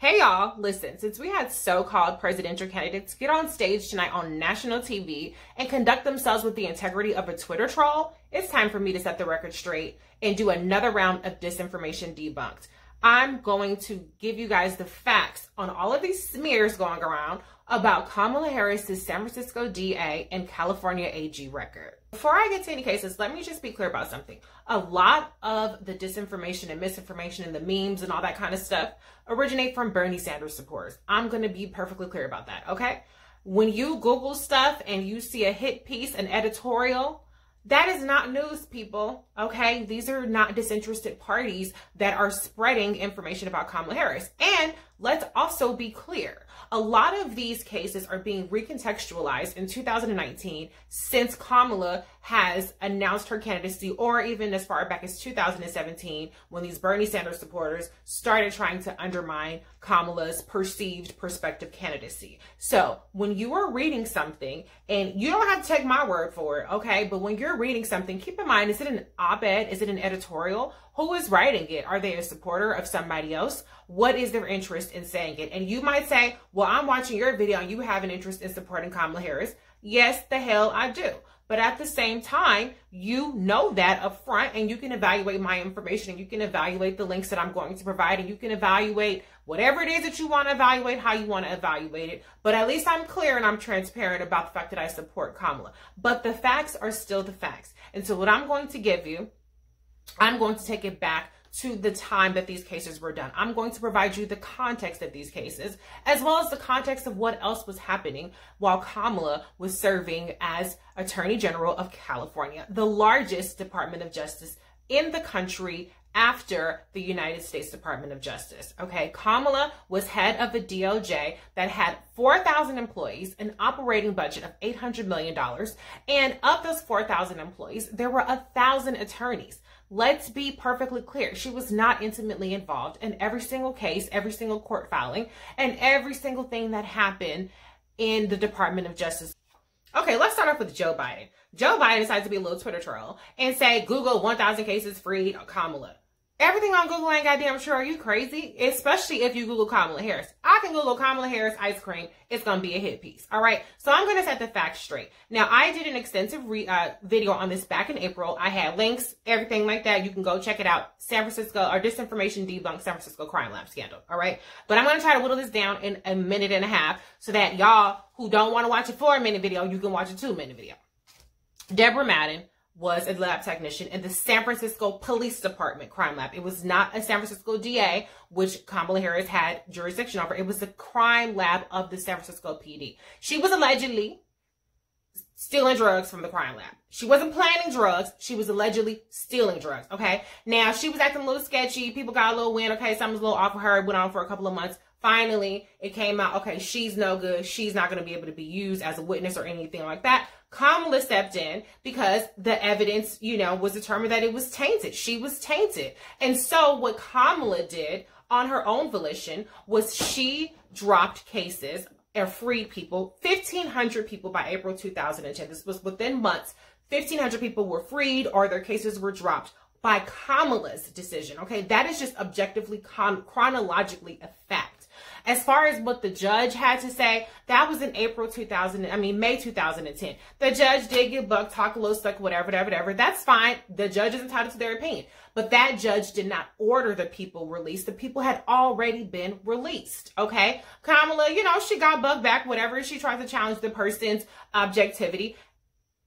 Hey y'all, listen, since we had so-called presidential candidates get on stage tonight on national TV and conduct themselves with the integrity of a Twitter troll, it's time for me to set the record straight and do another round of disinformation debunked. I'm going to give you guys the facts on all of these smears going around about Kamala Harris's San Francisco DA and California AG record. Before I get to any cases, let me just be clear about something. A lot of the disinformation and misinformation and the memes and all that kind of stuff originate from Bernie Sanders supporters. I'm going to be perfectly clear about that, okay? When you Google stuff and you see a hit piece, an editorial, that is not news, people, okay? These are not disinterested parties that are spreading information about Kamala Harris. And let's also be clear. A lot of these cases are being recontextualized in 2019 since Kamala has announced her candidacy, or even as far back as 2017 when these Bernie Sanders supporters started trying to undermine Kamala's perceived prospective candidacy. So when you are reading something, and you don't have to take my word for it, okay? But when you're reading something, keep in mind, is it an op-ed? Is it an editorial? Who is writing it? Are they a supporter of somebody else? What is their interest in saying it? And you might say, well, I'm watching your video and you have an interest in supporting Kamala Harris. Yes, the hell I do. But at the same time, you know that up front, and you can evaluate my information, and you can evaluate the links that I'm going to provide, and you can evaluate whatever it is that you want to evaluate, how you want to evaluate it. But at least I'm clear and I'm transparent about the fact that I support Kamala. But the facts are still the facts. And so what I'm going to give you, I'm going to take it back to the time that these cases were done. I'm going to provide you the context of these cases, as well as the context of what else was happening while Kamala was serving as Attorney General of California, the largest Department of Justice in the country after the United States Department of Justice. Okay, Kamala was head of the DOJ that had 4,000 employees, an operating budget of $800 million. And of those 4,000 employees, there were 1,000 attorneys. Let's be perfectly clear. She was not intimately involved in every single case, every single court filing, and every single thing that happened in the Department of Justice. Okay, let's start off with Joe Biden. Joe Biden decided to be a little Twitter troll and say, Google 1,000 cases freed Kamala. Everything on Google ain't goddamn true. Are you crazy? Especially if you Google Kamala Harris. I can Google Kamala Harris ice cream. It's going to be a hit piece. All right. So I'm going to set the facts straight. Now, I did an extensive video on this back in April. I had links, everything like that. You can go check it out. San Francisco, or Disinformation Debunked San Francisco Crime Lab Scandal. All right. But I'm going to try to whittle this down in a minute and a half so that y'all who don't want to watch a 4-minute video, you can watch a 2-minute video. Deborah Madden was a lab technician in the San Francisco Police Department crime lab. It was not a San Francisco DA, which Kamala Harris had jurisdiction over. It was the crime lab of the San Francisco PD. She was allegedly stealing drugs from the crime lab. She wasn't planning drugs. She was allegedly stealing drugs, okay? Now, she was acting a little sketchy. People got a little wind. Okay, something's a little off of her. It went on for a couple of months. Finally, it came out, okay, she's no good. She's not going to be able to be used as a witness or anything like that. Kamala stepped in because the evidence, was determined that it was tainted. She was tainted. And so what Kamala did on her own volition was she dropped cases and freed people, 1,500 people by April 2010. This was within months. 1,500 people were freed or their cases were dropped by Kamala's decision. Okay, that is just objectively, chronologically a fact. As far as what the judge had to say, that was in May 2010. The judge did get bucked, talk a little stuck, whatever. That's fine. The judge is entitled to their opinion. But that judge did not order the people released. The people had already been released, okay? Kamala, she got bucked back, whatever. She tried to challenge the person's objectivity.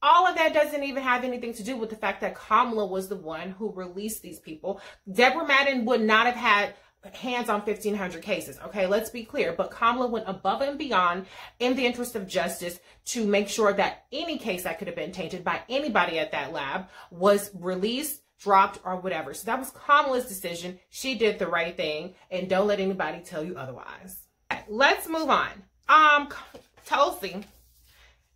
All of that doesn't even have anything to do with the fact that Kamala was the one who released these people. Deborah Madden would not have had hands on 1,500 cases. Okay, let's be clear. But Kamala went above and beyond in the interest of justice to make sure that any case that could have been tainted by anybody at that lab was released, dropped, or whatever. So that was Kamala's decision. She did the right thing, and don't let anybody tell you otherwise. Okay, let's move on. Tulsi.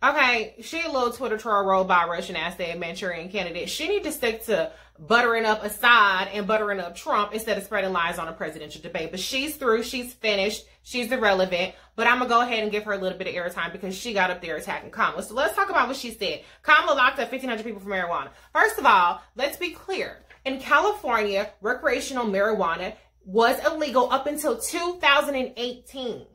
Okay, she a little Twitter troll rolled by Russian ass Manchurian candidate. She need to stick to buttering up Assad and buttering up Trump instead of spreading lies on a presidential debate. But she's through. She's finished. She's irrelevant. But I'm going to go ahead and give her a little bit of airtime because she got up there attacking Kamala. So let's talk about what she said. Kamala locked up 1,500 people for marijuana. First of all, let's be clear. In California, recreational marijuana was illegal up until 2018.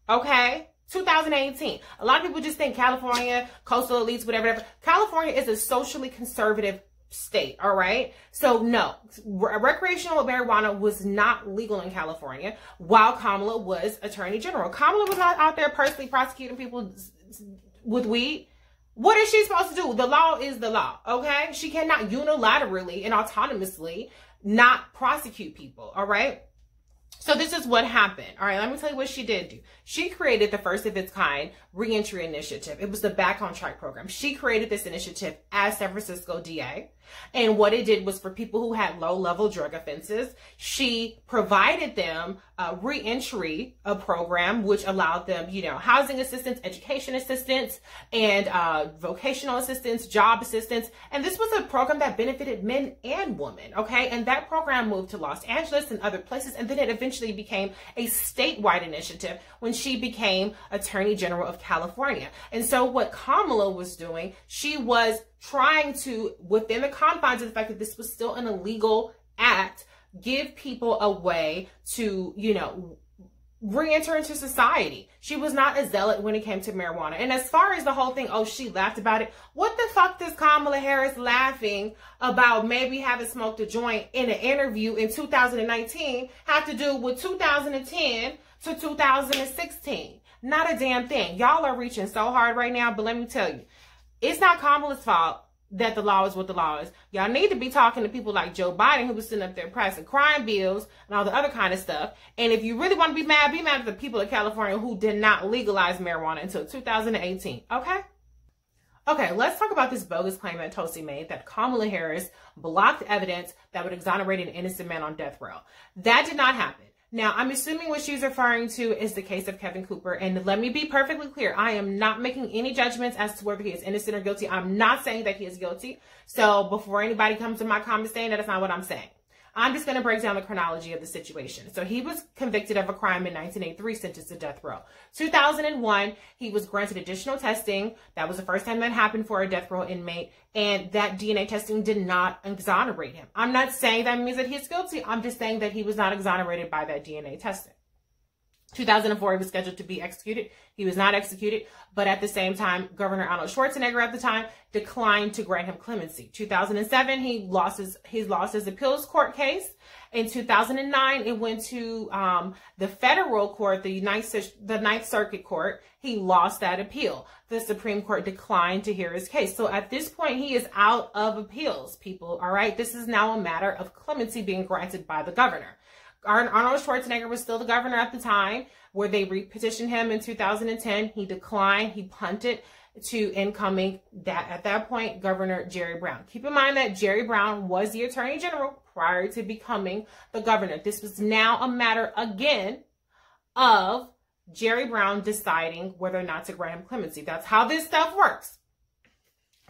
Okay? 2018. A lot of people just think California, coastal elites, whatever. California is a socially conservative state, all right? So no, recreational marijuana was not legal in California while Kamala was Attorney General. Kamala was not out there personally prosecuting people with weed. What is she supposed to do? The law is the law, okay? She cannot unilaterally and autonomously not prosecute people, all right? So this is what happened. All right, let me tell you what she did do. She created the first of its kind reentry initiative. It was the Back on Track program. She created this initiative as San Francisco DA. And what it did was for people who had low-level drug offenses, she provided them a reentry program, which allowed them, you know, housing assistance, education assistance, and vocational assistance, job assistance. And this was a program that benefited men and women, okay? And that program moved to Los Angeles and other places, and then it eventually became a statewide initiative when she became Attorney General of California. And so what Kamala was doing, she was trying to, within the confines of the fact that this was still an illegal act, give people a way to, you know, re-enter into society. She was not a zealot when it came to marijuana. And as far as the whole thing, oh, she laughed about it. What the fuck does Kamala Harris laughing about maybe having smoked a joint in an interview in 2019 have to do with 2010 to 2016? Not a damn thing. Y'all are reaching so hard right now, but let me tell you, it's not Kamala's fault that the law is what the law is. Y'all need to be talking to people like Joe Biden, who was sitting up there passing crime bills and all the other kind of stuff. And if you really want to be mad at the people of California who did not legalize marijuana until 2018. Okay? Okay, let's talk about this bogus claim that Tulsi made that Kamala Harris blocked evidence that would exonerate an innocent man on death row. That did not happen. Now, I'm assuming what she's referring to is the case of Kevin Cooper. And let me be perfectly clear. I am not making any judgments as to whether he is innocent or guilty. I'm not saying that he is guilty. So before anybody comes to my comments saying that, that's not what I'm saying. I'm just going to break down the chronology of the situation. So he was convicted of a crime in 1983, sentenced to death row. 2001, he was granted additional testing. That was the first time that happened for a death row inmate. And that DNA testing did not exonerate him. I'm not saying that means that he's guilty. I'm just saying that he was not exonerated by that DNA testing. 2004, he was scheduled to be executed. He was not executed, but at the same time, Governor Arnold Schwarzenegger at the time declined to grant him clemency. 2007, he lost his appeals court case. In 2009, it went to the federal court, the Ninth Circuit Court. He lost that appeal. The Supreme Court declined to hear his case. So at this point, he is out of appeals, people. All right, this is now a matter of clemency being granted by the governor. Arnold Schwarzenegger was still the governor at the time, where they re-petitioned him in 2010. He declined. He punted to incoming, at that point, Governor Jerry Brown. Keep in mind that Jerry Brown was the Attorney General prior to becoming the governor. This was now a matter, again, of Jerry Brown deciding whether or not to grant him clemency. That's how this stuff works.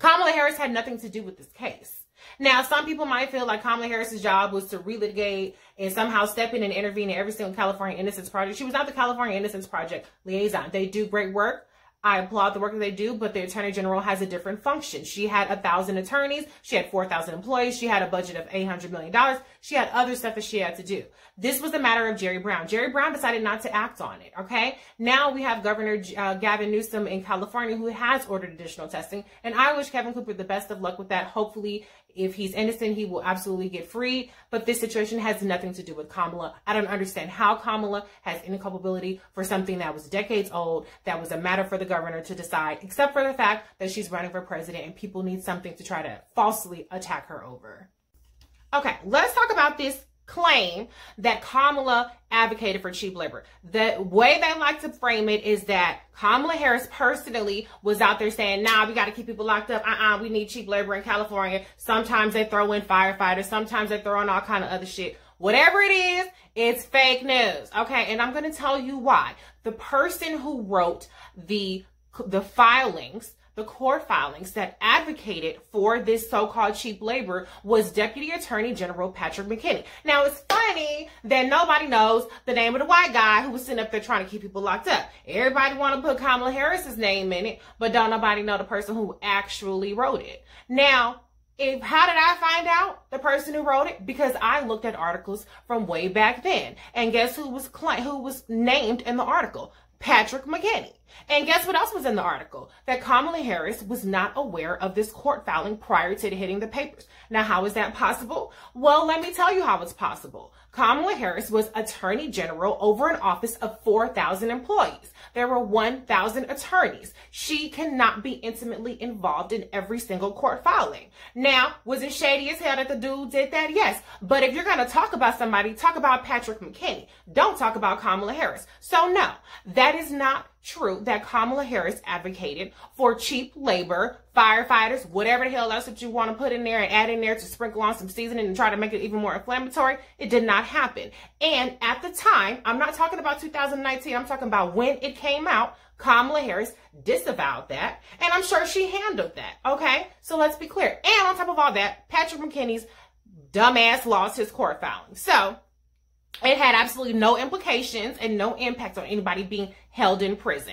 Kamala Harris had nothing to do with this case. Now, some people might feel like Kamala Harris's job was to relitigate and somehow step in and intervene in every single California Innocence Project. She was not the California Innocence Project liaison. They do great work. I applaud the work that they do, but the Attorney General has a different function. She had 1,000 attorneys. She had 4,000 employees. She had a budget of $800 million. She had other stuff that she had to do. This was a matter of Jerry Brown. Jerry Brown decided not to act on it, okay? Now we have Governor Gavin Newsom in California who has ordered additional testing, and I wish Kevin Cooper the best of luck with that. Hopefully, if he's innocent, he will absolutely get free, but this situation has nothing to do with Kamala. I don't understand how Kamala has inculpability for something that was decades old, that was a matter for the governor to decide, except for the fact that she's running for president and people need something to try to falsely attack her over. Okay, let's talk about this claim that Kamala advocated for cheap labor. The way they like to frame it is that Kamala Harris personally was out there saying, nah, we got to keep people locked up. We need cheap labor in California. Sometimes they throw in firefighters. Sometimes they throw in all kind of other shit. Whatever it is, it's fake news. Okay, and I'm going to tell you why. The person who wrote the filings, the court filings that advocated for this so-called cheap labor was Deputy Attorney General Patrick McKinney. Now, it's funny that nobody knows the name of the white guy who was sitting up there trying to keep people locked up. Everybody want to put Kamala Harris's name in it, but don't nobody know the person who actually wrote it. Now, How did I find out the person who wrote it? Because I looked at articles from way back then. And guess who was named in the article? Patrick McKinney. And guess what else was in the article? That Kamala Harris was not aware of this court filing prior to hitting the papers. Now, how is that possible? Well, let me tell you how it's possible. Kamala Harris was Attorney General over an office of 4,000 employees. There were 1,000 attorneys. She cannot be intimately involved in every single court filing. Now, was it shady as hell that the dude did that? Yes. But if you're going to talk about somebody, talk about Patrick McKinney. Don't talk about Kamala Harris. So no, that is not true that Kamala Harris advocated for cheap labor, firefighters, whatever the hell else that you want to put in there and add in there to sprinkle on some seasoning and try to make it even more inflammatory. It did not happen. And at the time, I'm not talking about 2019, I'm talking about when it came out, Kamala Harris disavowed that, and I'm sure she handled that, okay? So let's be clear. And on top of all that, Patrick McKinney's dumbass lost his court filing. So it had absolutely no implications and no impact on anybody being held in prison.